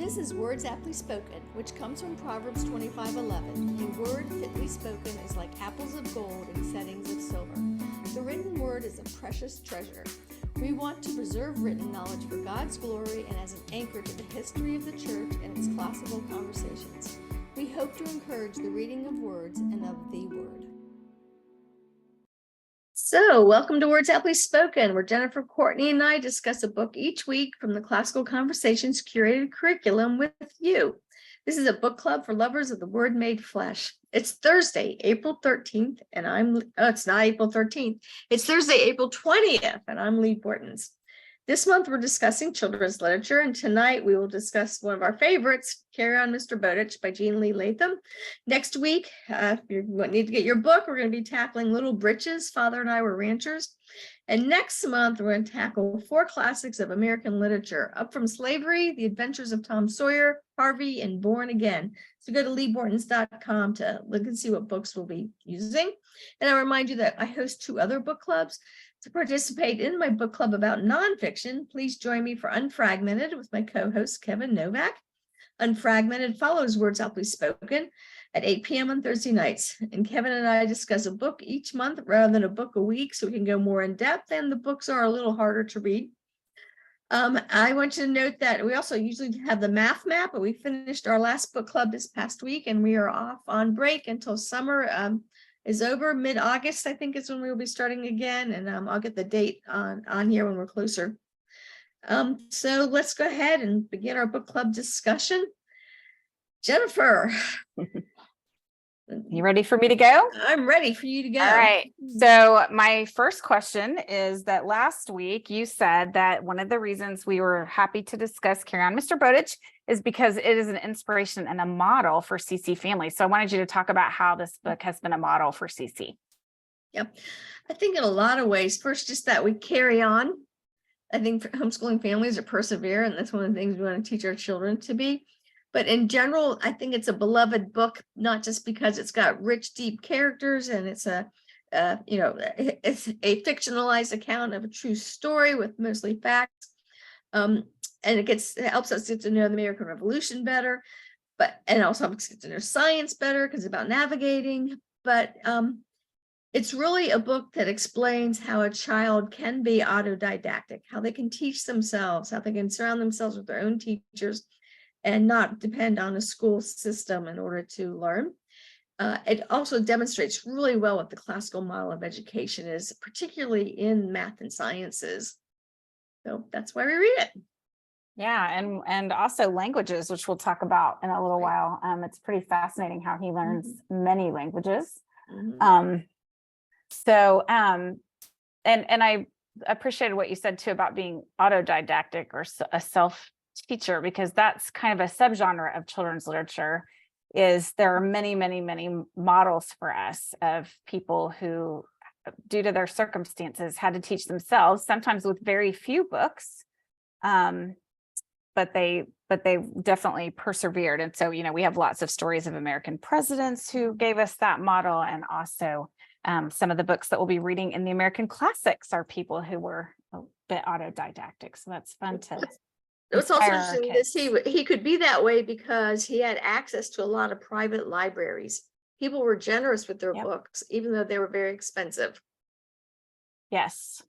This is Words Aptly Spoken, which comes from Proverbs 25:11. A word fitly spoken is like apples of gold in settings of silver. The written word is a precious treasure. We want to preserve written knowledge for God's glory and as an anchor to the history of the church and its classical conversations. We hope to encourage the reading of words and of the word. So, welcome to Words Aptly Spoken, where Jennifer, Courtney, and I discuss a book each week from the Classical Conversations curated curriculum with you. This is a book club for lovers of the Word made flesh. It's Thursday, April 13th, and it's not April 13th. It's Thursday, April 20th, and I'm Lee Bortons. This month, we're discussing children's literature, and tonight we will discuss one of our favorites, Carry On, Mr Bowditch by Jean Lee Latham. Next week, if you need to get your book, we're going to be tackling Little Britches, Father and I Were Ranchers. And next month, we're going to tackle 4 classics of American literature, Up From Slavery, The Adventures of Tom Sawyer, Harvey, and Born Again. So go to leebortons.com to look and see what books we'll be using. And I remind you that I host 2 other book clubs. To participate in my book club about nonfiction, please join me for Unfragmented with my co-host, Kevin Novak. Unfragmented follows Words Aptly Spoken at 8 p.m. on Thursday nights. And Kevin and I discuss a book each month rather than a book a week, so we can go more in depth, and the books are a little harder to read. I want you to note that we also usually have the math map, but we finished our last book club this past week, and we are off on break until summer is over. Mid-August, I think, is when we will be starting again, and I'll get the date on here when we're closer. So let's go ahead and begin our book club discussion. Jennifer. You ready for me to go? I'm ready for you to go. All right. So my first question is that last week you said that one of the reasons we were happy to discuss Carry On, Mr Bowditch is because it is an inspiration and a model for CC families. So I wanted you to talk about how this book has been a model for CC. Yep. I think in a lot of ways, first, just that we carry on. I think for homeschooling families are persevere, and that's one of the things we want to teach our children to be. But in general, I think it's a beloved book, not just because it's got rich, deep characters, and it's it's a fictionalized account of a true story with mostly facts. And it helps us get to know the American Revolution better, and also helps us get to know science better because it's about navigating. But it's really a book that explains how a child can be autodidactic, how they can teach themselves, how they can surround themselves with their own teachers and not depend on a school system in order to learn. It also demonstrates really well what the classical model of education is, particularly in math and sciences. So that's why we read it. Yeah, and also languages, which we'll talk about in a little while. It's pretty fascinating how he learns many languages. Mm-hmm. And I appreciated what you said too about being autodidactic or a self-teacher, because that's kind of a subgenre of children's literature. Is there are many, many, many models for us of people who, due to their circumstances, had to teach themselves, sometimes with very few books, but they definitely persevered. And so, we have lots of stories of American presidents who gave us that model, and also some of the books that we'll be reading in the American classics are people who were a bit autodidactic. So that's fun to. It's also interesting that he could be that way because he had access to a lot of private libraries. People were generous with their books, even though they were very expensive. Yes.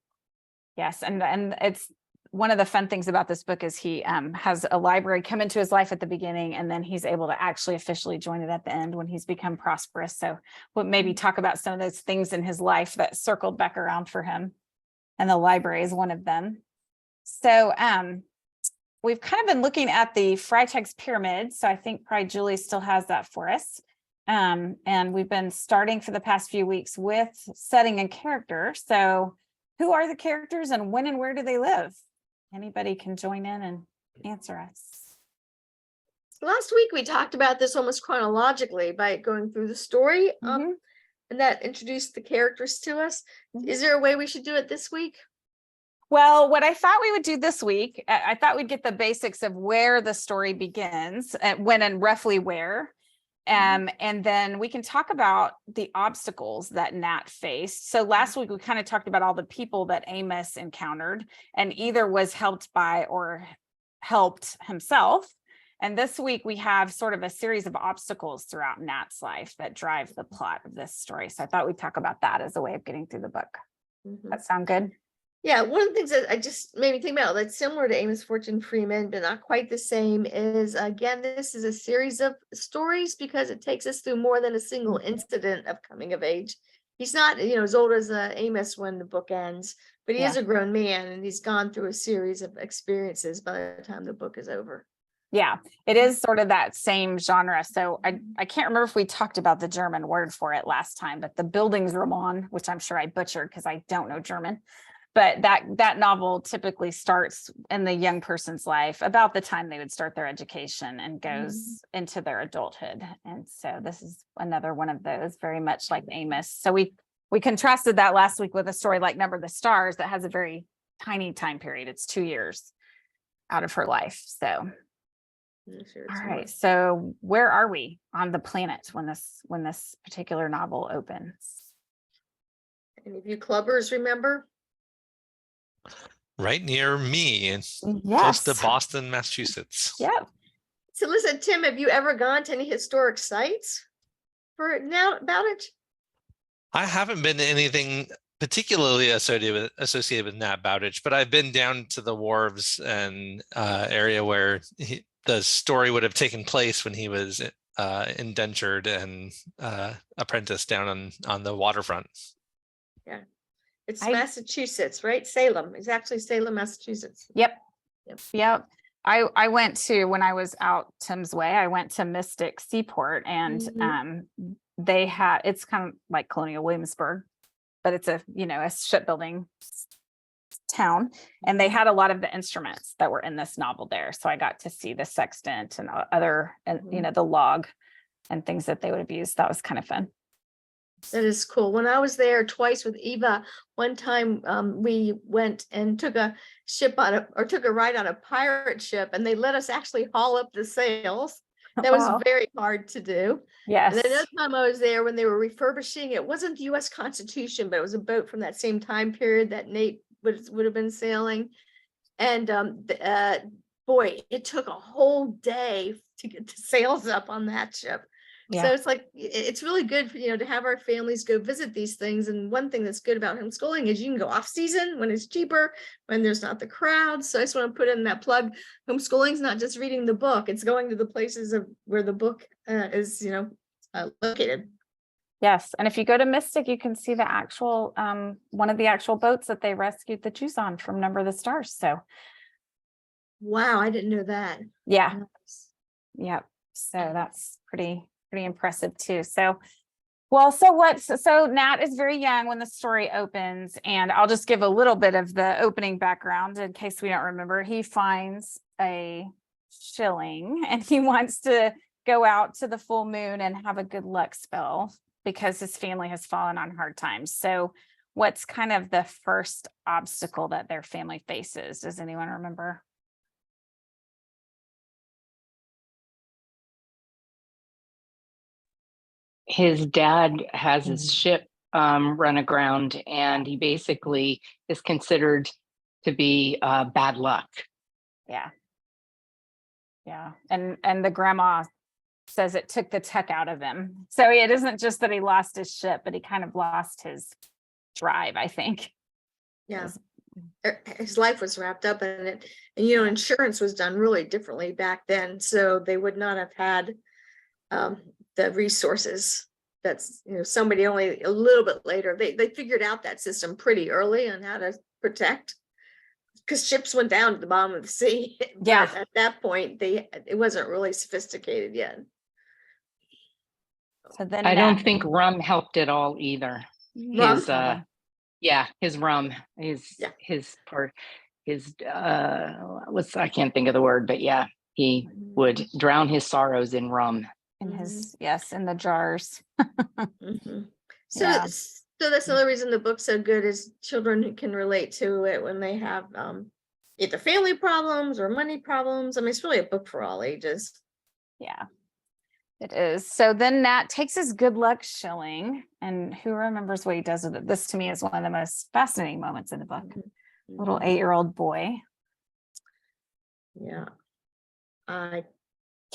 And it's one of the fun things about this book is he has a library come into his life at the beginning, and then he's able to actually officially join it at the end when he's become prosperous. So we'll maybe talk about some of those things in his life that circled back around for him. And the library is one of them. So we've kind of been looking at the Freytag's pyramid. So I think probably Julie still has that for us. And we've been starting for the past few weeks with setting and character. So who are the characters and when and where do they live? Anybody can join in and answer us. Last week, we talked about this almost chronologically by going through the story, and that introduced the characters to us. Is there a way we should do it this week? Well, what I thought we would do this week, I thought we'd get the basics of where the story begins, when and roughly where. And then we can talk about the obstacles that Nat faced. So last week, we kind of talked about all the people that Amos encountered and either was helped by or helped himself. And this week we have sort of a series of obstacles throughout Nat's life that drive the plot of this story. So I thought we'd talk about that as a way of getting through the book. Mhm. That sound good? Yeah, one of the things that I just made me think about that's similar to Amos Fortune Freeman, but not quite the same, is again, this is a series of stories because it takes us through more than a single incident of coming of age. He's not, as old as Amos when the book ends, but he is Yeah. a grown man and he's gone through a series of experiences by the time the book is over. Yeah, it is sort of that same genre. So I can't remember if we talked about the German word for it last time, but the Bildungsroman, which I'm sure I butchered because I don't know German. But that novel typically starts in the young person's life about the time they would start their education and goes into their adulthood. And so this is another one of those, very much like Amos. So we contrasted that last week with a story like Number the Stars that has a very tiny time period. It's 2 years out of her life. So Sure, all right, so where are we on the planet when this particular novel opens? Any of you clubbers remember? Right near me, and close Yes. to Boston, Massachusetts. Yep. So listen, Tim, have you ever gone to any historic sites for now Bowditch? I haven't been to anything particularly associated with Nat Bowditch, but I've been down to the wharves and area where the story would have taken place when he was indentured and apprenticed down on the waterfront. Yeah, it's Massachusetts, right? Salem. It's actually Salem, Massachusetts. Yep. I went to, when I was out Tim's way, I went to Mystic Seaport, and they had, it's kind of like Colonial Williamsburg, but it's a shipbuilding town, and they had a lot of the instruments that were in this novel there. So I got to see the sextant and other, and the log and things that they would have used. That was kind of fun. That is cool. When I was there twice with Eva, one time we went and took a ride on a pirate ship, and they let us actually haul up the sails. That was very hard to do. Yes. And then another time I was there when they were refurbishing, it wasn't the US Constitution, but it was a boat from that same time period that Nate would have been sailing. And boy, it took a whole day to get the sails up on that ship. Yeah. So it's like, it's really good for, to have our families go visit these things. And one thing that's good about homeschooling is you can go off season when it's cheaper, when there's not the crowd. So I just want to put in that plug. Homeschooling is not just reading the book, it's going to the places of where the book is, located. Yes. And if you go to Mystic, you can see the actual, one of the actual boats that they rescued the Jews on from Number the Stars. So. Wow. I didn't know that. Yeah. Nice. Yep. So that's pretty impressive too. So Nat is very young when the story opens, and I'll just give a little bit of the opening background in case we don't remember. He finds a shilling and he wants to go out to the full moon and have a good luck spell because his family has fallen on hard times. So what's kind of the first obstacle that their family faces? Does anyone remember? His dad has his ship run aground, and he basically is considered to be bad luck. Yeah. And the grandma says it took the tech out of him. So it isn't just that he lost his ship, but he kind of lost his drive, I think. Yeah. His life was wrapped up in it. And, insurance was done really differently back then. So they would not have had the resources. That's, somebody only a little bit later, they figured out that system pretty early on how to protect, because ships went down to the bottom of the sea. Yeah. But at that point, it wasn't really sophisticated yet. So then I don't think rum helped at all either. Rum? His rum, his part, I can't think of the word, but yeah, he would drown his sorrows in rum. In his, in the jars. So that's another reason the book's so good, is children who can relate to it when they have either family problems or money problems. I mean, it's really a book for all ages. Yeah, it is. So then Nat takes his good luck shilling, and who remembers what he does with it? This to me is one of the most fascinating moments in the book. Little 8-year-old boy. Yeah. I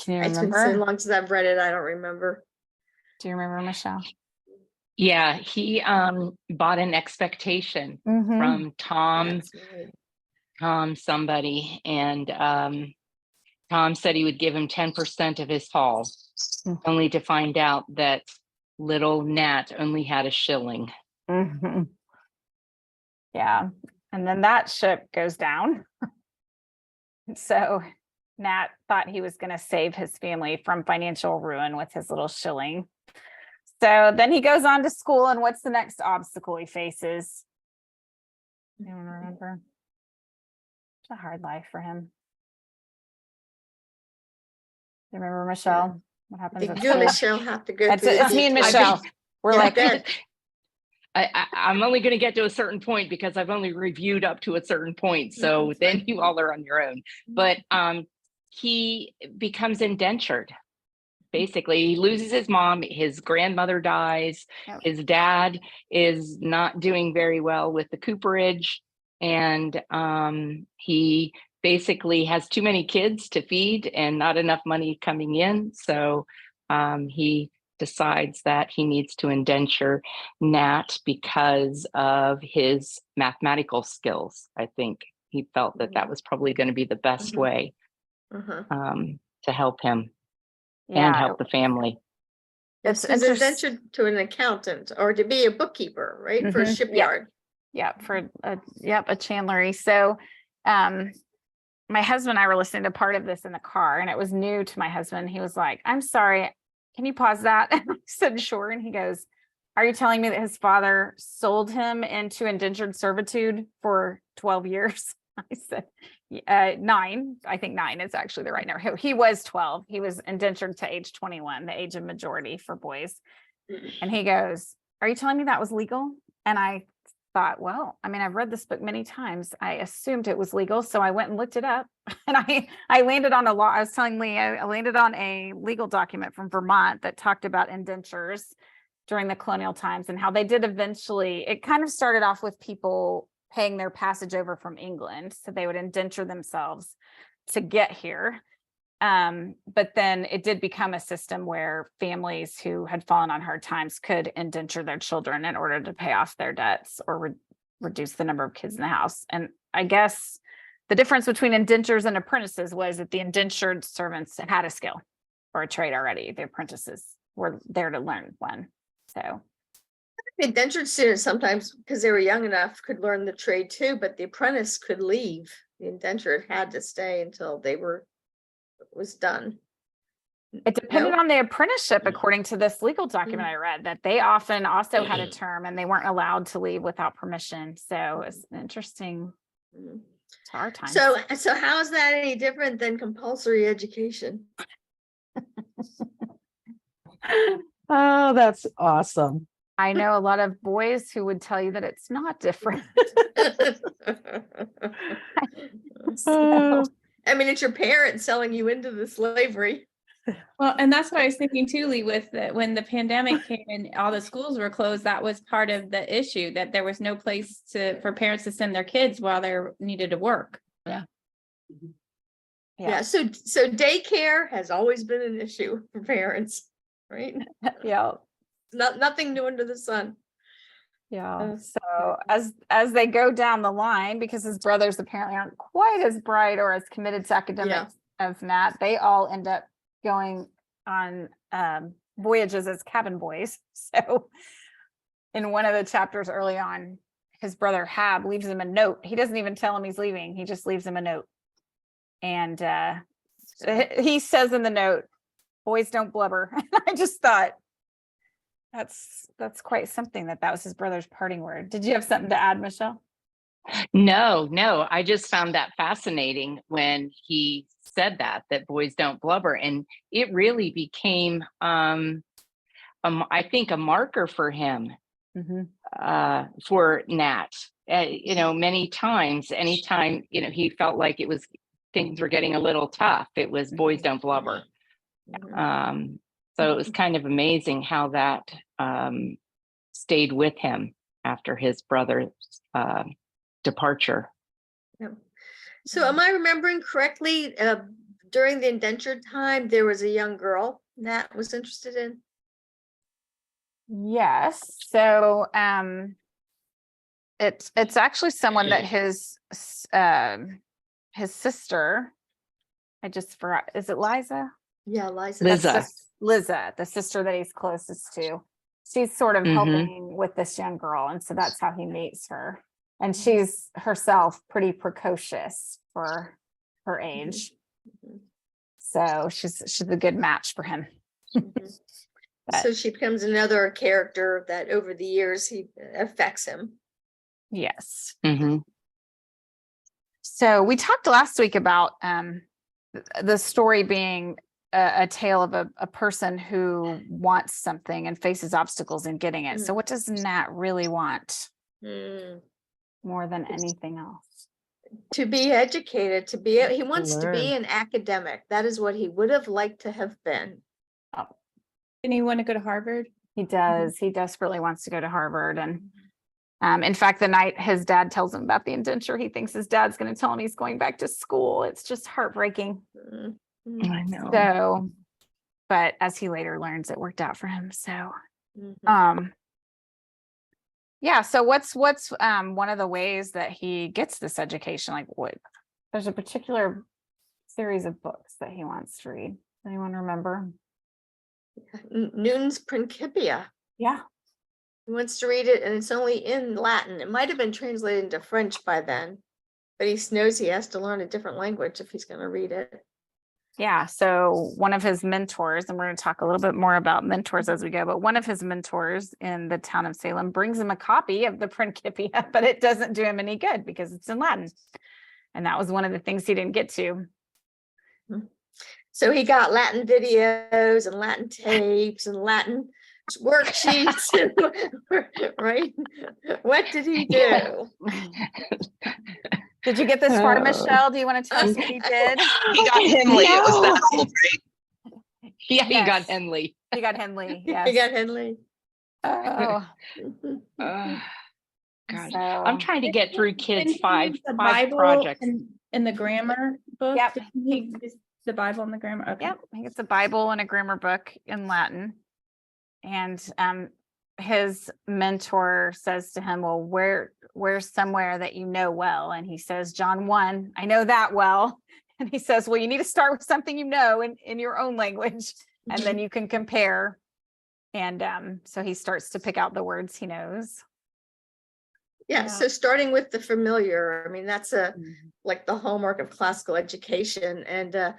Can you It's been so remember? long since I've read it. I don't remember. Do you remember, Michelle? Yeah, he bought an expectation Mhm. from Tom That's right. somebody, and Tom said he would give him 10% of his haul, only to find out that little Nat only had a shilling. Mhm. Yeah. And then that ship goes down. So Nat thought he was going to save his family from financial ruin with his little shilling. So then he goes on to school, and what's the next obstacle he faces? Anyone remember? It's a hard life for him. You remember, Michelle? What I happens think at you and school? Michelle have to go It's, through the it's me and details. Michelle. We're Yeah, like, good. I'm only going to get to a certain point because I've only reviewed up to a certain point. So That's then fine. you all are on your own. But he becomes indentured. Basically, he loses his mom, his grandmother dies, Yep. his dad is not doing very well with the cooperage, and he basically has too many kids to feed and not enough money coming in. So he decides that he needs to indenture Nat because of his mathematical skills. I think he felt that that was probably going to be the best way to help him and yeah, help the family. Yes, it's he's interesting. indentured to an accountant or to be a bookkeeper, right? For a Mhm. shipyard. Yeah, for a chandlery. So my husband and I were listening to part of this in the car, and it was new to my husband. He was like, "I'm sorry, can you pause that?" And I said, "Sure." And he goes, "Are you telling me that his father sold him into indentured servitude for 12 years?" I said, 9. I think 9 is actually the right number. He was 12. He was indentured to age 21, the age of majority for boys. And he goes, "Are you telling me that was legal?" And I thought, well, I mean, I've read this book many times. I assumed it was legal. So I went and looked it up, and I landed on a law. I was telling Lee, I landed on a legal document from Vermont that talked about indentures during the colonial times and how they did eventually. It kind of started off with people paying their passage over from England. So they would indenture themselves to get here. But then it did become a system where families who had fallen on hard times could indenture their children in order to pay off their debts or reduce the number of kids in the house. And I guess the difference between indentures and apprentices was that the indentured servants had a skill or a trade already. The apprentices were there to learn one. So The indentured students sometimes, because they were young enough, could learn the trade too, but the apprentice could leave. The indentured had to stay until was done. it depended No? on the apprenticeship, according to this legal document I read, that they often also had a term and they weren't allowed to leave without permission. So it's interesting Mhm. to our time. So how is that any different than compulsory education? Oh, that's awesome. I know a lot of boys who would tell you that it's not different. So, I mean, it's your parents selling you into the slavery. Well, and that's what I was thinking too, Lee, with when the pandemic came and all the schools were closed, that was part of the issue, that there was no place for parents to send their kids while they needed to work. Yeah. So daycare has always been an issue for parents, right? yeah. Nothing new under the sun. Yeah. So as they go down the line, because his brothers apparently aren't quite as bright or as committed to academics as Nat, they all end up going on voyages as cabin boys. So in one of the chapters early on, his brother Hab leaves him a note. He doesn't even tell him he's leaving. He just leaves him a note. And he says in the note, "Boys don't blubber." And I just thought, that's quite something that was his brother's parting word. Did you have something to add, Michelle? No, I just found that fascinating when he said that boys don't blubber. And it really became, I think, a marker for him, for Nat. Many times, anytime, he felt like things were getting a little tough, it was boys don't blubber. So it was kind of amazing how that stayed with him after his brother's departure. So am I remembering correctly? during the indenture time, there was a young girl Nat was interested in. Yes. So it's actually someone that his sister, I just forgot, is it Liza? Yeah, Liza. Liza. Liza, the sister that he's closest to. She's sort of Mhm. helping with this young girl, and so that's how he meets her. And she's herself pretty precocious for her age. Mhm. So she's a good match for him. Mhm. So she becomes another character that over the years he affects him. Yes. Mhm. So we talked last week about the story being a tale of a person who wants something and faces obstacles in getting it. So what does Nat really want Mm. more than anything else? To be educated, he wants to be learn. an academic. That is what he would have liked to have been. Didn't you want to go to Harvard? He does. He desperately wants to go to Harvard. And in fact, the night his dad tells him about the indenture, he thinks his dad's going to tell him he's going back to school. It's just heartbreaking. Mm. I know. So, but as he later learns, it worked out for him. So, Mhm. yeah. So what's one of the ways that he gets this education? Like, what? There's a particular series of books that he wants to read. Anyone remember? Newton's Principia. Yeah. He wants to read it, and it's only in Latin. It might have been translated into French by then, but he knows he has to learn a different language if he's going to read it. Yeah. So one of his mentors, and we're going to talk a little bit more about mentors as we go, but one of his mentors in the town of Salem brings him a copy of the Principia, but it doesn't do him any good because it's in Latin. And that was one of the things he didn't get to. So he got Latin videos and Latin tapes and Latin worksheets, right? What did he do? Did you get this far, Oh. Michelle? Do you want to tell us what he did? He got Henley. It was that old, right? Yeah, he got Yes. Henley. He got Henley. He Yes. got Henley. Oh, Gosh, so I'm trying to get through kids' Didn't he five use the five Bible projects. in the grammar book. Yep. Didn't he use the Bible and the grammar. Okay. yep. I think it's a Bible and a grammar book in Latin. And his mentor says to him, well, where's somewhere that you know well? And he says, John 1, I know that well. And he says, well, you need to start with something you know in your own language, and then you can compare. And so he starts to pick out the words he knows. Yeah, so starting with the familiar, I mean, that's like the hallmark of classical education. And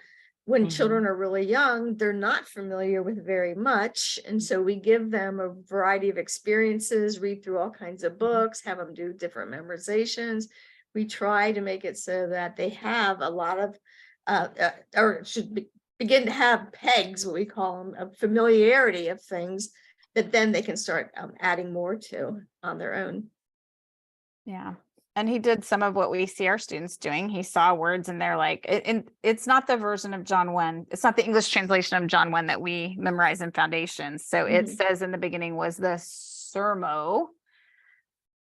when children are really young, they're not familiar with very much. And so we give them a variety of experiences, read through all kinds of books, have them do different memorizations. We try to make it so that they have a lot of, or should begin to have pegs, what we call them, of familiarity of things that then they can start adding more to on their own. Yeah. And he did some of what we see our students doing. He saw words and they're like, it's not the version of John 1. It's not the English translation of John 1 that we memorize in foundations. So it says in the beginning was the sermo.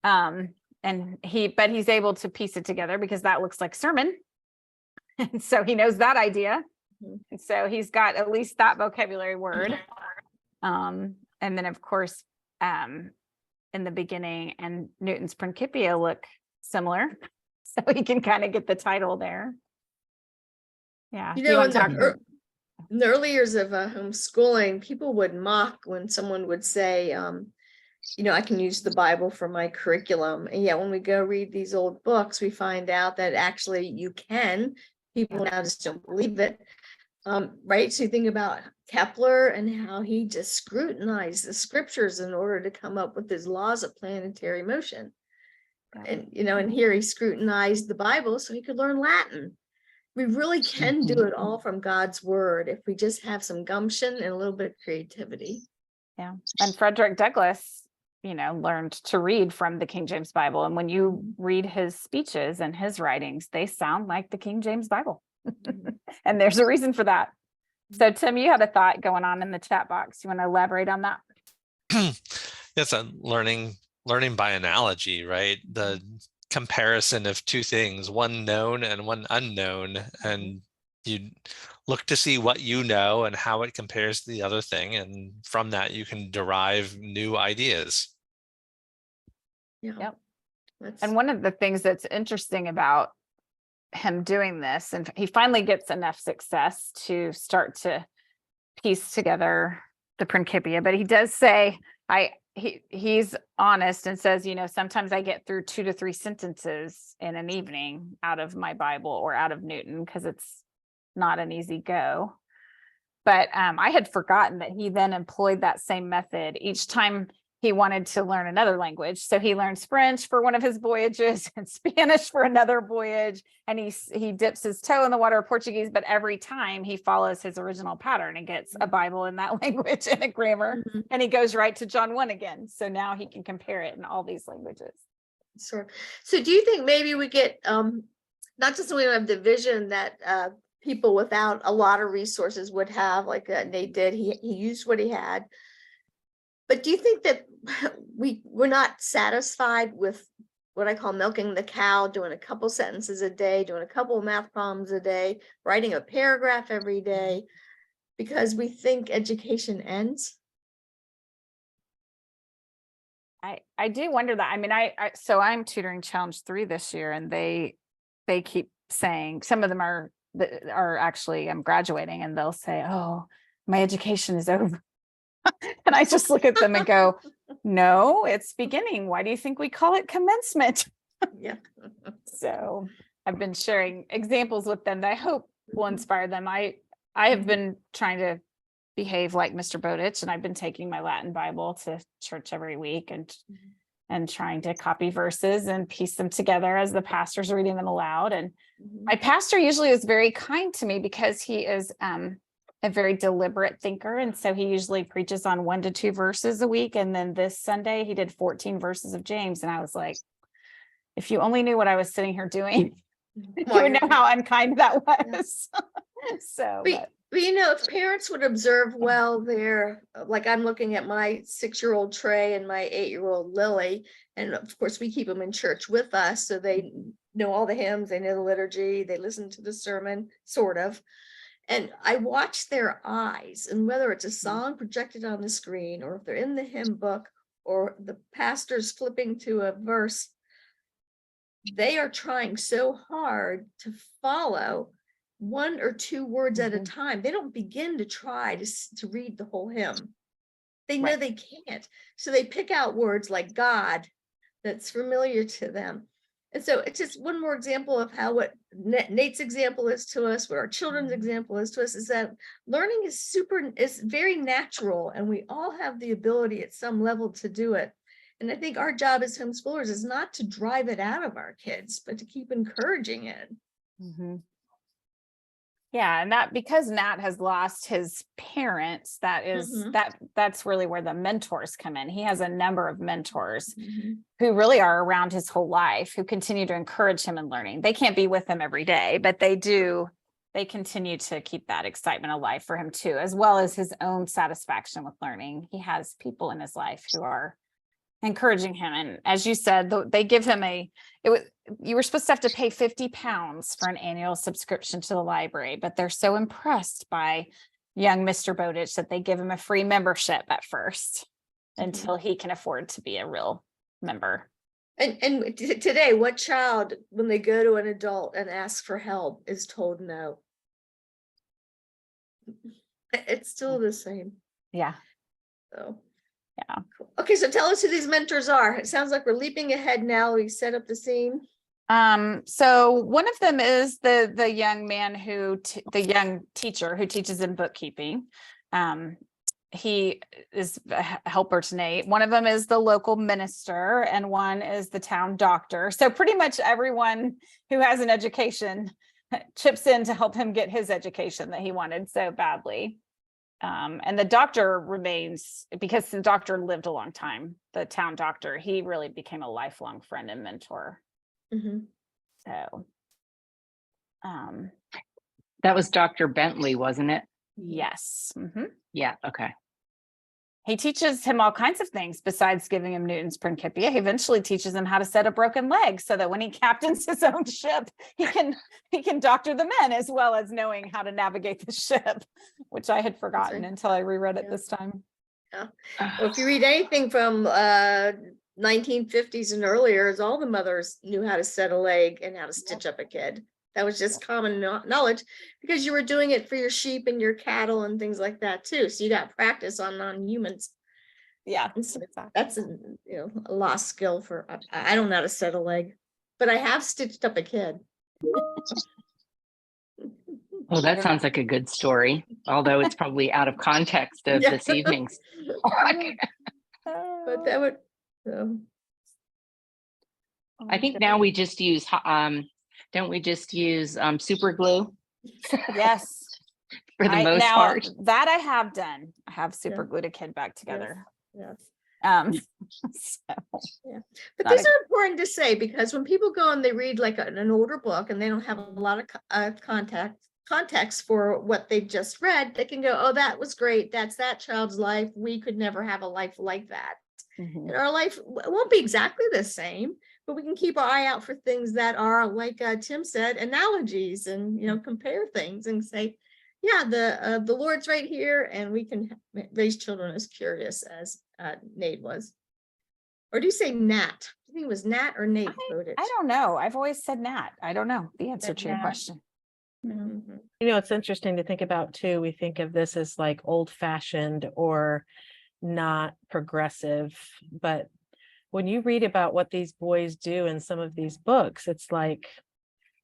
But he's able to piece it together because that looks like sermon. And so he knows that idea. And so he's got at least that vocabulary word. And then of course, in the beginning and Newton's Principia look similar. So he can kind of get the title there. Yeah. You Do you know, want to talk? in the early years of homeschooling, people would mock when someone would say, you know, I can use the Bible for my curriculum. And yet when we go read these old books, we find out that actually you can. People now just don't believe it. Right. So you think about Kepler and how he just scrutinized the scriptures in order to come up with his laws of planetary motion. And, you know, and here he scrutinized the Bible so he could learn Latin. We really can do it all from God's word if we just have some gumption and a little bit of creativity. Yeah. And Frederick Douglass, you know, learned to read from the King James Bible. And when you read his speeches and his writings, they sound like the King James Bible. And there's a reason for that. So Tim, you had a thought going on in the chat box. You want to elaborate on that? It's a learning by analogy, right? The comparison of two things, one known and one unknown, and you look to see what you know and how it compares to the other thing. And from that, you can derive new ideas. Yeah. Yep. That's, And one of the things that's interesting about him doing this, and he finally gets enough success to start to piece together the Principia, but he does say, he's honest and says, sometimes I get through 2 to 3 sentences in an evening out of my Bible or out of Newton, because it's not an easy go. But I had forgotten that he then employed that same method each time he wanted to learn another language. So he learns French for one of his voyages and Spanish for another voyage. And he dips his toe in the water of Portuguese, but every time he follows his original pattern and gets a Bible in that language and a grammar, and he goes right to John 1 again. So now he can compare it in all these languages. sure. So do you think maybe we get, not just we don't have the vision that people without a lot of resources would have, like Nate did, he used what he had. But do you think that we're not satisfied with what I call milking the cow, doing a couple sentences a day, doing a couple of math problems a day, writing a paragraph every day, because we think education ends? I do wonder that. I mean, so I'm tutoring challenge 3 this year, and they keep saying, some of them are actually, I'm graduating, and they'll say, oh, my education is over. And I just look at them and go, no, it's beginning. Why do you think we call it commencement? Yeah. So I've been sharing examples with them that I hope will inspire them. I have been trying to behave like Mr. Bowditch, and I've been taking my Latin Bible to church every week and trying to copy verses and piece them together as the pastor's reading them aloud. And my pastor usually is very kind to me because he is a very deliberate thinker. And so he usually preaches on 1 to 2 verses a week. And then this Sunday he did 14 verses of James. And I was like, if you only knew what I was sitting here doing, you would know how unkind that was. So, but if parents would observe well, like I'm looking at my 6-year-old Trey and my 8-year-old Lily, and of course we keep them in church with us, so they know all the hymns, they know the liturgy, they listen to the sermon, sort of. And I watch their eyes, and whether it's a song projected on the screen, or if they're in the hymn book, or the pastor's flipping to a verse, they are trying so hard to follow 1 or 2 words at a time. They don't begin to try to read the whole hymn. They know they can't. So they pick out words like God that's familiar to them. And so it's just one more example of how what Nate's example is to us, what our children's example is to us, is that learning is very natural, and we all have the ability at some level to do it. And I think our job as homeschoolers is not to drive it out of our kids, but to keep encouraging it. Yeah, and that, because Nat has lost his parents, that's really where the mentors come in. He has a number of mentors who really are around his whole life, who continue to encourage him in learning. They can't be with him every day, but they continue to keep that excitement alive for him too, as well as his own satisfaction with learning. He has people in his life who are encouraging him. And as you said, they give him you were supposed to have to pay £50 for an annual subscription to the library, but they're so impressed by young Mr. Bowditch that they give him a free membership at first until he can afford to be a real member. And today, what child, when they go to an adult and ask for help, is told no? It's still the same. Yeah. So. Yeah. Okay, so tell us who these mentors are. It sounds like we're leaping ahead now. We set up the scene. So one of them is the young man the young teacher who teaches in bookkeeping. He is a helper to Nate. One of them is the local minister, and one is the town doctor. So pretty much everyone who has an education chips in to help him get his education that he wanted so badly. And the doctor remains, because the doctor lived a long time, the town doctor, he really became a lifelong friend and mentor. So, that was Dr. Bentley, wasn't it? yes. Yeah. Okay. he teaches him all kinds of things besides giving him Newton's Principia. He eventually teaches him how to set a broken leg so that when he captains his own ship, he can doctor the men as well as knowing how to navigate the ship, which I had forgotten until I reread it this time. Well, if you read anything from 1950s and earlier, is all the mothers knew how to set a leg and how to stitch up a kid. That was just common knowledge because you were doing it for your sheep and your cattle and things like that too. So you got practice on non-humans. Yeah, So that's a a lost skill for. I don't know how to set a leg, but I have stitched up a kid. Oh, that sounds like a good story, although it's probably out of context of this evening's. But that would. I think now we just use, don't we just use super glue yes. for the most part? That I have done. I have super glued a kid back together. Yes. So, But these are important to say because when people go and they read like an older book and they don't have a lot of context for what they've just read, they can go, oh, that was great. That's that child's life. We could never have a life like that. And our life won't be exactly the same, but we can keep our eye out for things that are, like Tim said, analogies and, compare things and say, yeah, the Lord's right here, and we can raise children as curious as Nate was. Or do you say Nat? I think it was Nat or Nate Bowditch. I don't know. I've always said Nat. I don't know the answer to your question. Mm-hmm. It's interesting to think about too. We think of this as like old fashioned or not progressive, but when you read about what these boys do in some of these books, it's like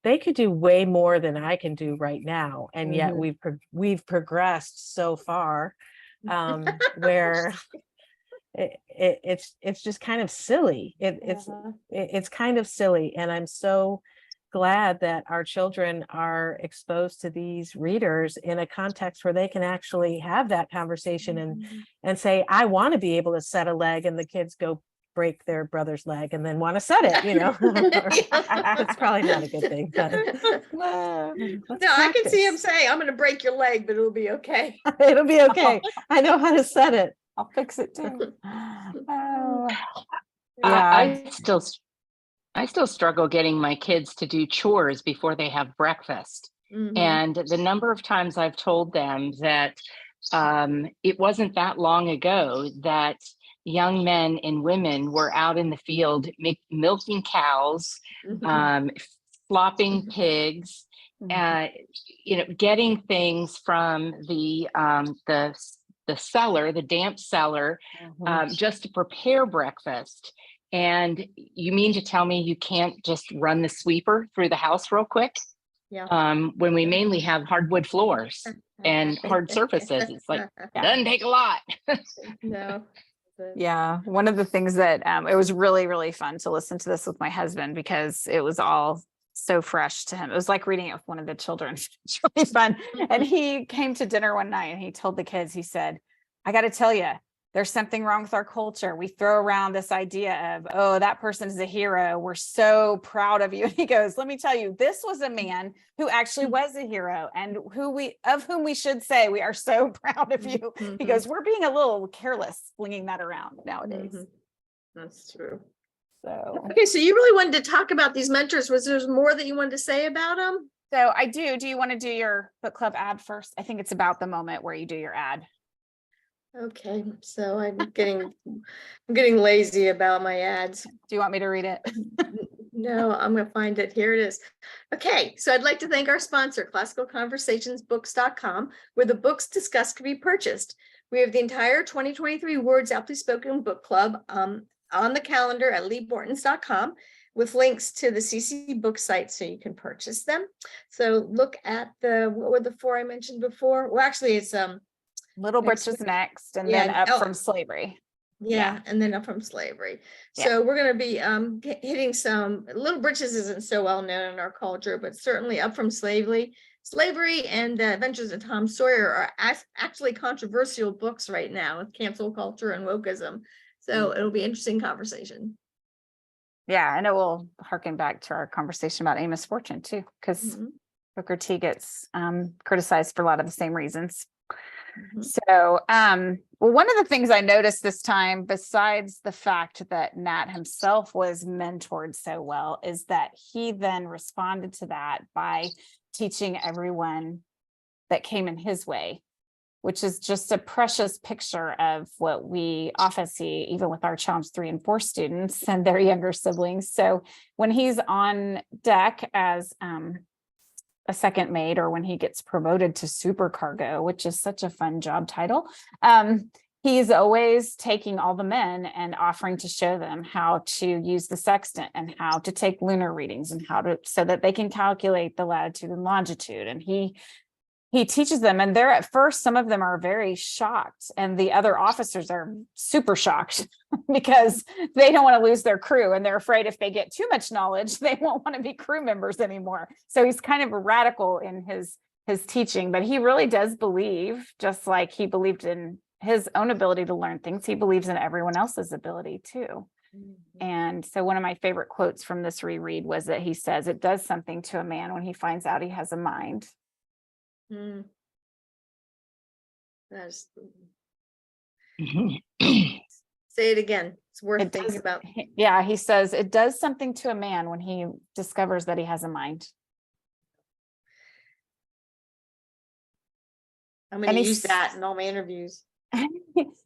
they could do way more than I can do right now, and yet we've progressed so far, where it's just kind of silly. It's kind of silly, and I'm so glad that our children are exposed to these readers in a context where they can actually have that conversation and say, I want to be able to set a leg, and the kids go break their brother's leg and then want to set it, It's probably not a good thing, but no, I can see him say, I'm going to break your leg, but it'll be okay. It'll be okay. I know how to set it. I'll fix it too. I still struggle getting my kids to do chores before they have breakfast. And the number of times I've told them that it wasn't that long ago that young men and women were out in the field milking cows, flopping pigs, getting things from the cellar, the damp cellar, just to prepare breakfast. And you mean to tell me you can't just run the sweeper through the house real quick? When we mainly have hardwood floors and hard surfaces, it's like, doesn't take a lot. No. Yeah, one of the things that it was really, really fun to listen to this with my husband because it was all so fresh to him. It was like reading it with one of the children. It's really fun. And he came to dinner one night and he told the kids, he said, I got to tell you, there's something wrong with our culture. We throw around this idea of, oh, that person is a hero. We're so proud of you. And he goes, let me tell you, this was a man who actually was a hero and of whom we should say we are so proud of you. He goes, we're being a little careless flinging that around nowadays. That's true. So, okay, so you really wanted to talk about these mentors. Was there more that you wanted to say about them? So I do. Do you want to do your book club ad first? I think it's about the moment where you do your ad. Okay, so I'm getting lazy about my ads. Do you want me to read it? No, I'm going to find it. Here it is. Okay, so I'd like to thank our sponsor, classicalconversationsbooks.com, where the books discussed can be purchased. We have the entire 2023 Words Aptly Spoken Book Club on the calendar at leebortons.com with links to the CC book site so you can purchase them. So look at what were the four I mentioned before? Well, actually, it's Little Britches next, and then Up from Slavery. Yeah, and then Up from Slavery. So we're going to be hitting some. Little Britches isn't so well known in our culture, but certainly Up from Slavery and Adventures of Tom Sawyer are actually controversial books right now with cancel culture and wokeism. So it'll be interesting conversation. Yeah, and it will harken back to our conversation about Amos Fortune too, because Booker T gets criticized for a lot of the same reasons. Mhm. So, well, one of the things I noticed this time, besides the fact that Nat himself was mentored so well, is that he then responded to that by teaching everyone that came in his way, which is just a precious picture of what we often see, even with our Challenge 3 and 4 students and their younger siblings. So when he's on deck as a second mate, or when he gets promoted to supercargo, which is such a fun job title, he's always taking all the men and offering to show them how to use the sextant and how to take lunar readings and how to, so that they can calculate the latitude and longitude. And he teaches them, and they're at first, some of them are very shocked, and the other officers are super shocked because they don't want to lose their crew, and they're afraid if they get too much knowledge, they won't want to be crew members anymore. So he's kind of radical in his teaching, but he really does believe, just like he believed in his own ability to learn things, he believes in everyone else's ability too. And so one of my favorite quotes from this reread was that he says, "It does something to a man when he finds out he has a mind." Mm. That's, Mhm. say it again. It's worth It thinking does, about. yeah, he says it does something to a man when he discovers that he has a mind. I'm going And to he's- use that in all my interviews.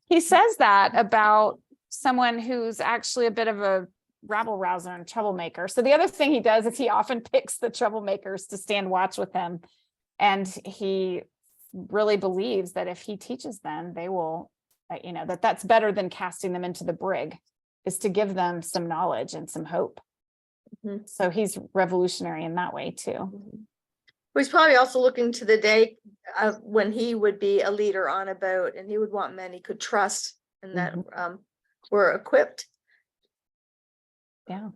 He says that about someone who's actually a bit of a rabble rouser and troublemaker. So the other thing he does is he often picks the troublemakers to stand watch with him. And he really believes that if he teaches them, they will, that's better than casting them into the brig, is to give them some knowledge and some hope. Mhm. So he's revolutionary in that way too. Well, he's probably also looking to the day when he would be a leader on a boat, and he would want men he could trust and that were equipped. Yeah.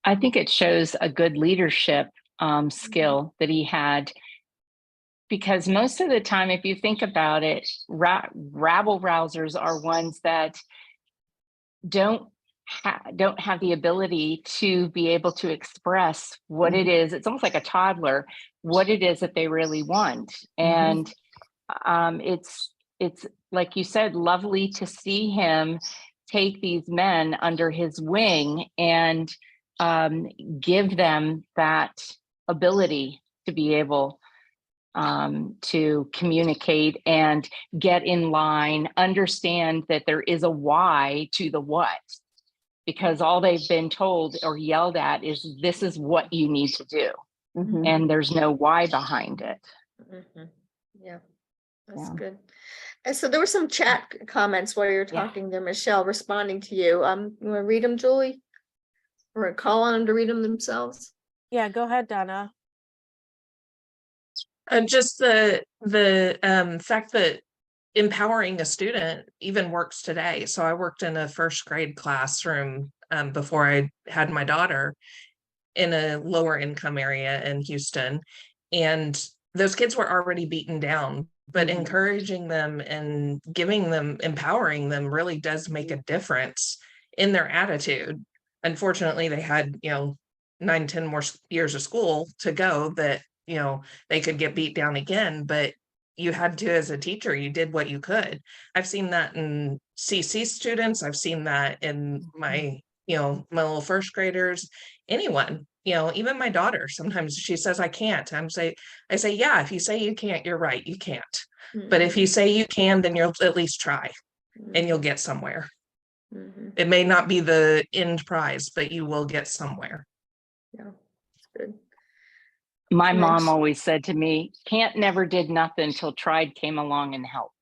I think it shows a good leadership skill that he had, because most of the time, if you think about it, rabble rousers are ones that don't have the ability to be able to express what it is. It's almost like a toddler, what it is that they really want. And it's like you said, lovely to see him take these men under his wing and give them that ability to be able to communicate and get in line, understand that there is a why to the what, because all they've been told or yelled at is, this is what you need to do. And there's no why behind it. Yeah, that's Yeah. good. And so there were some chat comments while you're talking there, Michelle, responding to you. You want to read them, Julie? Or call on them to read them themselves? Yeah, go ahead, Donna. Just the fact that empowering a student even works today. So I worked in a first grade classroom before I had my daughter in a lower income area in Houston, and those kids were already beaten down, but encouraging them and giving them, empowering them really does make a difference in their attitude. Unfortunately, they had 9-10 more years of school to go that they could get beat down again, but you had to, as a teacher, you did what you could. I've seen that in CC students. I've seen that in my, my little first graders, anyone, even my daughter. Sometimes she says, I can't. I say, yeah, if you say you can't, you're right. You can't. But if you say you can, then you'll at least try and you'll get somewhere. It may not be the end prize, but you will get somewhere. Yeah, that's good. My mom always said to me, can't never did nothing till tried came along and helped.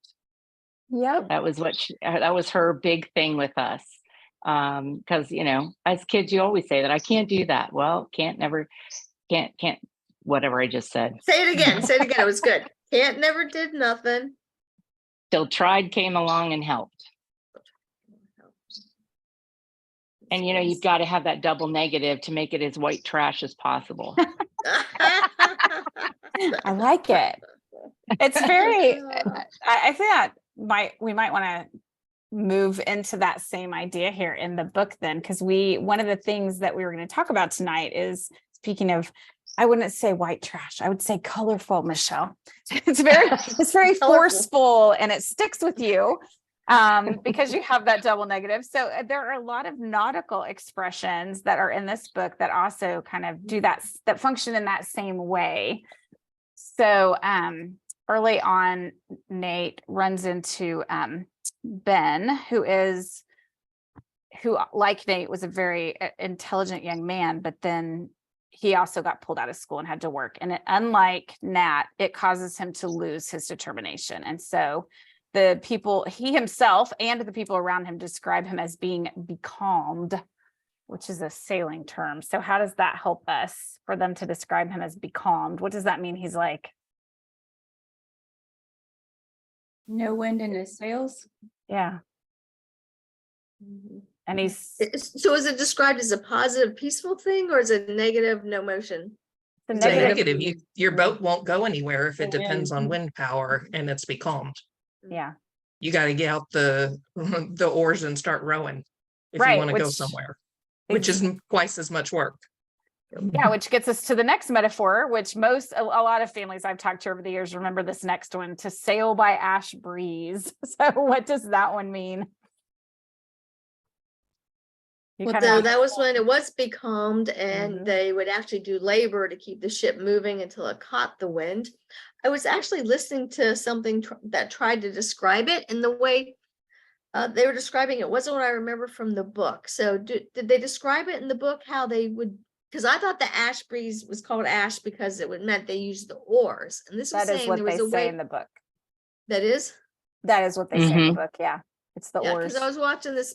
Yep. That was that was her big thing with us. Because, as kids, you always say that I can't do that. Well, can't, whatever I just said. Say it again. Say it again. It was good. Can't never did nothing till tried came along and helped. And you've got to have that double negative to make it as white trash as possible. I like it. It's very, I think that we might want to move into that same idea here in the book then, because one of the things that we were going to talk about tonight is, speaking of I wouldn't say white trash. I would say colorful, Michelle. It's very Colorful. forceful and it sticks with you because you have that double negative. So there are a lot of nautical expressions that are in this book that also kind of do that function in that same way. So early on, Nate runs into Ben, who like Nate was a very intelligent young man, but then he also got pulled out of school and had to work. And unlike Nat, it causes him to lose his determination. And so the people, he himself and the people around him describe him as being becalmed, which is a sailing term. So how does that help us for them to describe him as becalmed? What does that mean? He's like, No wind in his sails. yeah. And he's So is it described as a positive, peaceful thing, or is it negative, no motion? the It's a negative. negative. Your boat won't go anywhere if it depends on wind power and it's becalmed. Yeah. You got to get out the oars and start rowing if Right, you want to go which- somewhere, which is twice as much work. Yeah, which gets us to the next metaphor, which a lot of families I've talked to over the years remember this next one, to sail by ash breeze. So what does that one mean? So that was when it was becalmed and Mhm. they would actually do labor to keep the ship moving until it caught the wind. I was actually listening to something that tried to describe it, and the way they were describing it wasn't what I remember from the book. So did they describe it in the book how they would? Because I thought the ash breeze was called ash because it meant they used the oars, and this was That is saying what there they was a say way in the book. that is. That is what they say in the book. Yeah. It's the Yeah, oars. because I was watching this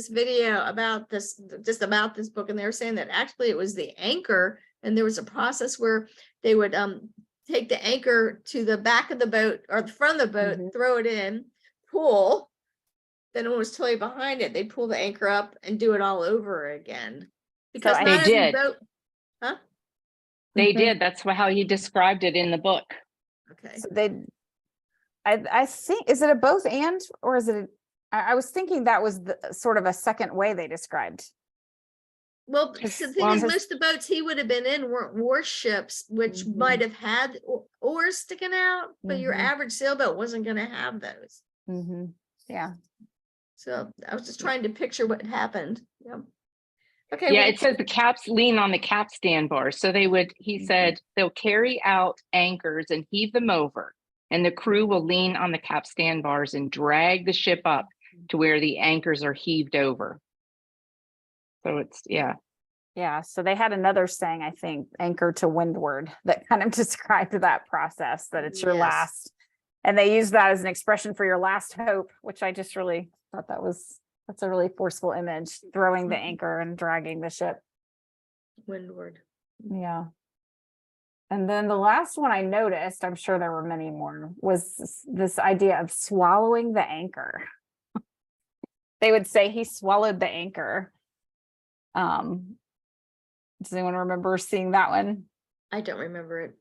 video about this book, and they were saying that actually it was the anchor, and there was a process where they would take the anchor to the back of the boat or the front of the boat, Mhm. throw it in, pull, then when it was totally behind it, they'd pull the anchor up and do it all over again. Because I- not They every did. boat, huh? They Mhm. did. That's how he described it in the book. Okay. So I think, is it a both and, or is it, I was thinking that was the sort of a second way they described. Well, His- the thing well, is, his- most of the boats he would have been in weren't warships, which Mhm. might have had oars sticking out, but your Mhm. average sailboat wasn't going to have those. Yeah. So I was just trying to picture what happened. Yep. Okay. Yeah, well, it says the caps lean on the capstan bars. So he said they'll carry out anchors and heave them over, and the crew will lean on the capstan bars and drag the ship up to where the anchors are heaved over. So it's, yeah. Yeah. So they had another saying, I think, anchor to windward, that kind of described that process, that it's your Yes. last. And they use that as an expression for your last hope, which I just really thought that's a really forceful image, throwing the anchor and dragging the ship. windward. Yeah. And then the last one I noticed, I'm sure there were many more, was this idea of swallowing the anchor. They would say he swallowed the anchor. Does anyone remember seeing that one? I don't remember it.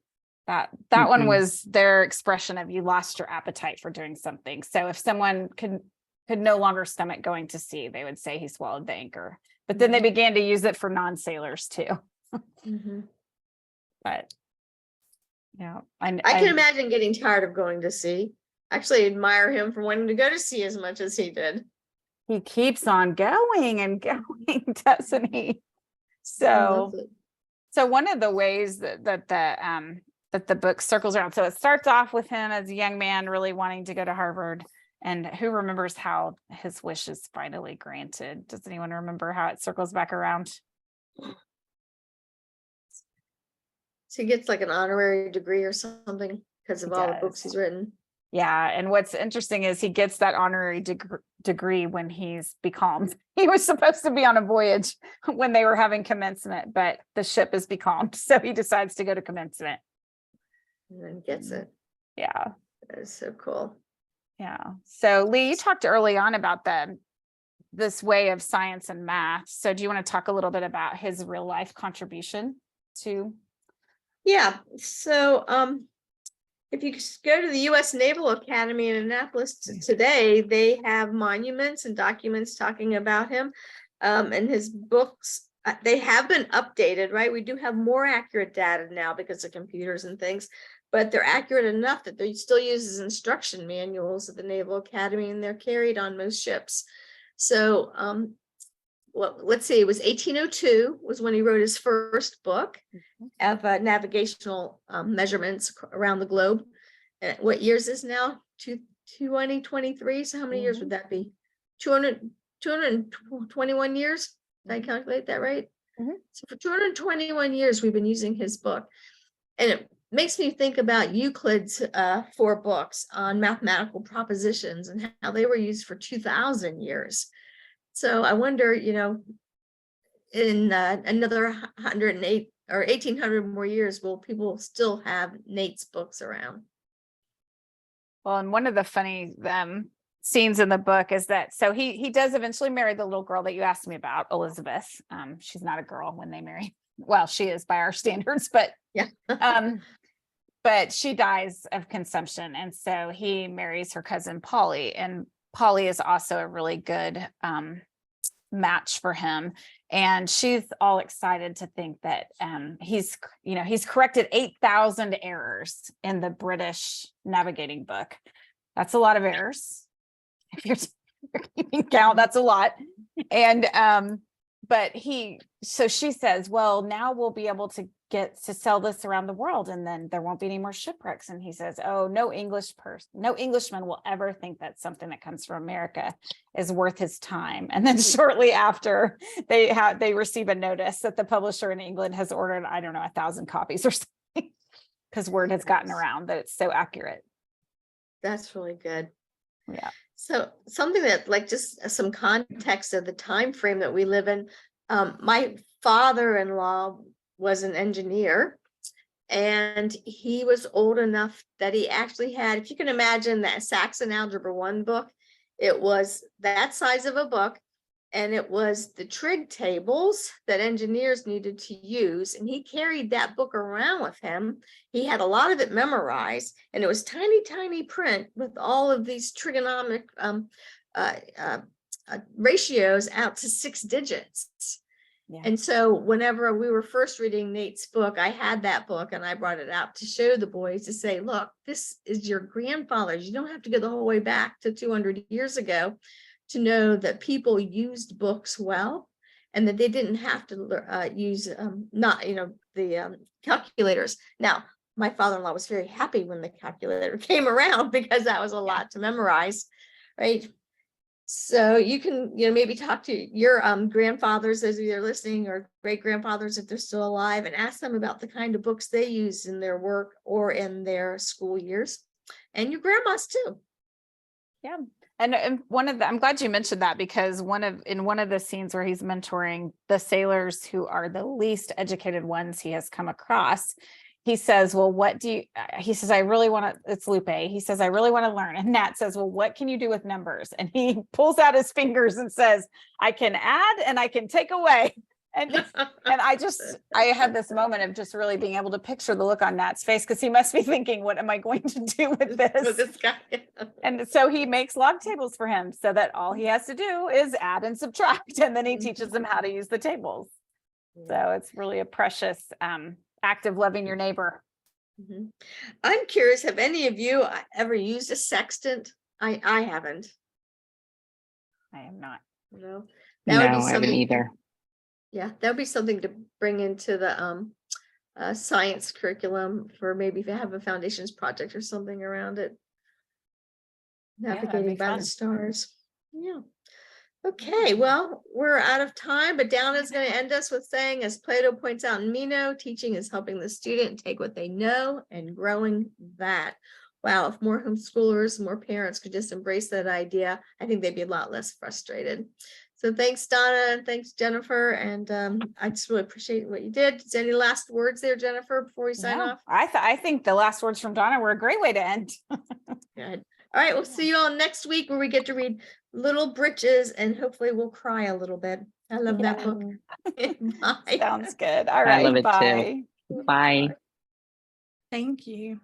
That one Mm-mm. was their expression of you lost your appetite for doing something. So if someone could no longer stomach going to sea, they would say he swallowed the anchor. But then they began to use it for non-sailors too. Mhm. But yeah, I can imagine getting tired of going to sea. Actually, admire him for wanting to go to sea as much as he did. he keeps on going and going, doesn't he? I So love it. So one of the ways that the book circles around, so it starts off with him as a young man really wanting to go to Harvard, and who remembers how his wish is finally granted? Does anyone remember how it circles back around? So he gets like an honorary degree or something because of He all the does. books he's written. Yeah, and what's interesting is he gets that honorary degree when he's becalmed. He was supposed to be on a voyage when they were having commencement, but the ship is becalmed, so he decides to go to commencement. And then gets it. Yeah. That is so cool. Yeah. So Lee, you talked early on about this way of science and math. So do you want to talk a little bit about his real life contribution to? Yeah. So if you go to the U.S. Naval Academy in Annapolis today, they have monuments and documents talking about him. And his books they have been updated, right? We do have more accurate data now because of computers and things, but they're accurate enough that they still use as instruction manuals at the Naval Academy, and they're carried on most ships. So, well, let's see, it was 1802 was when he wrote his first book of navigational measurements around the globe. What years is now? 2023. So how many years would that be? 221 years. Did I calculate that right? So for 221 years, we've been using his book. And it makes me think about Euclid's 4 books on mathematical propositions and how they were used for 2,000 years. So I wonder, you know, in another 108 or 1800 more years, will people still have Nate's books around? Well, and one of the funny scenes in the book is that, so he does eventually marry the little girl that you asked me about, Elizabeth. She's not a girl when they marry. Well, she is by our standards, but yeah. But she dies of consumption. And so he marries her cousin Polly, and Polly is also a really good match for him. And she's all excited to think that he's corrected 8,000 errors in the British navigating book. That's a lot of errors. If you're keeping count, that's a lot. And but so she says, well, now we'll be able to get to sell this around the world, and then there won't be any more shipwrecks. And he says, oh, no Englishman will ever think that something that comes from America is worth his time. And then shortly after, they receive a notice that the publisher in England has ordered, I don't know, 1,000 copies or something, because word has gotten around that it's so accurate. That's really good. Yeah. So something that, like, just some context of the time frame that we live in. My father-in-law was an engineer, and he was old enough that he actually had, if you can imagine that Saxon Algebra 1 book, it was that size of a book, and it was the trig tables that engineers needed to use, and he carried that book around with him. He had a lot of it memorized, and it was tiny print with all of these trigonomic ratios out to 6 digits. Yeah. And so whenever we were first reading Nate's book, I had that book and I brought it out to show the boys, to say, look, this is your grandfather's. You don't have to go the whole way back to 200 years ago to know that people used books well, and that they didn't have to use the calculators. Now, my father-in-law was very happy when the calculator came around, because that was a lot to memorize, right? So you can, maybe talk to your grandfathers, as you're listening, or great grandfathers if they're still alive, and ask them about the kind of books they use in their work or in their school years, and your grandmas too. Yeah. And I'm glad you mentioned that, because in one of the scenes where he's mentoring the sailors who are the least educated ones he has come across, he says, well, he says, I really want to, it's Lupe. He says, I really want to learn. And Nat says, well, what can you do with numbers? And he pulls out his fingers and says, I can add and I can take away. And I had this moment of just really being able to picture the look on Nat's face, because he must be thinking, what am I going to do with this? With this guy. And so he makes log tables for him, so that all he has to do is add and subtract. And then he teaches them how to use the tables. So it's really a precious act of loving your neighbor. Mm-hmm. I'm curious, have any of you ever used a sextant? I haven't. I am not. No, I haven't either. Yeah, that would be something to bring into the science curriculum, for maybe if you have a foundations project or something around it. Navigating by the stars. Yeah. Okay, well, we're out of time, but Downa's going to end us with saying, as Plato points out in Meno, teaching is helping the student take what they know and growing that. Wow, if more homeschoolers, more parents could just embrace that idea, I think they'd be a lot less frustrated. So thanks, Donna, and thanks, Jennifer. And I just really appreciate what you did. Is there any last words there, Jennifer, before we sign off? I think the last words from Donna were a great way to end. Good. All right, we'll see you all next week, where we get to read Little Britches, and hopefully we'll cry a little bit. I love that book. Bye. Sounds good. All right. I love it bye. too. Bye. Thank you.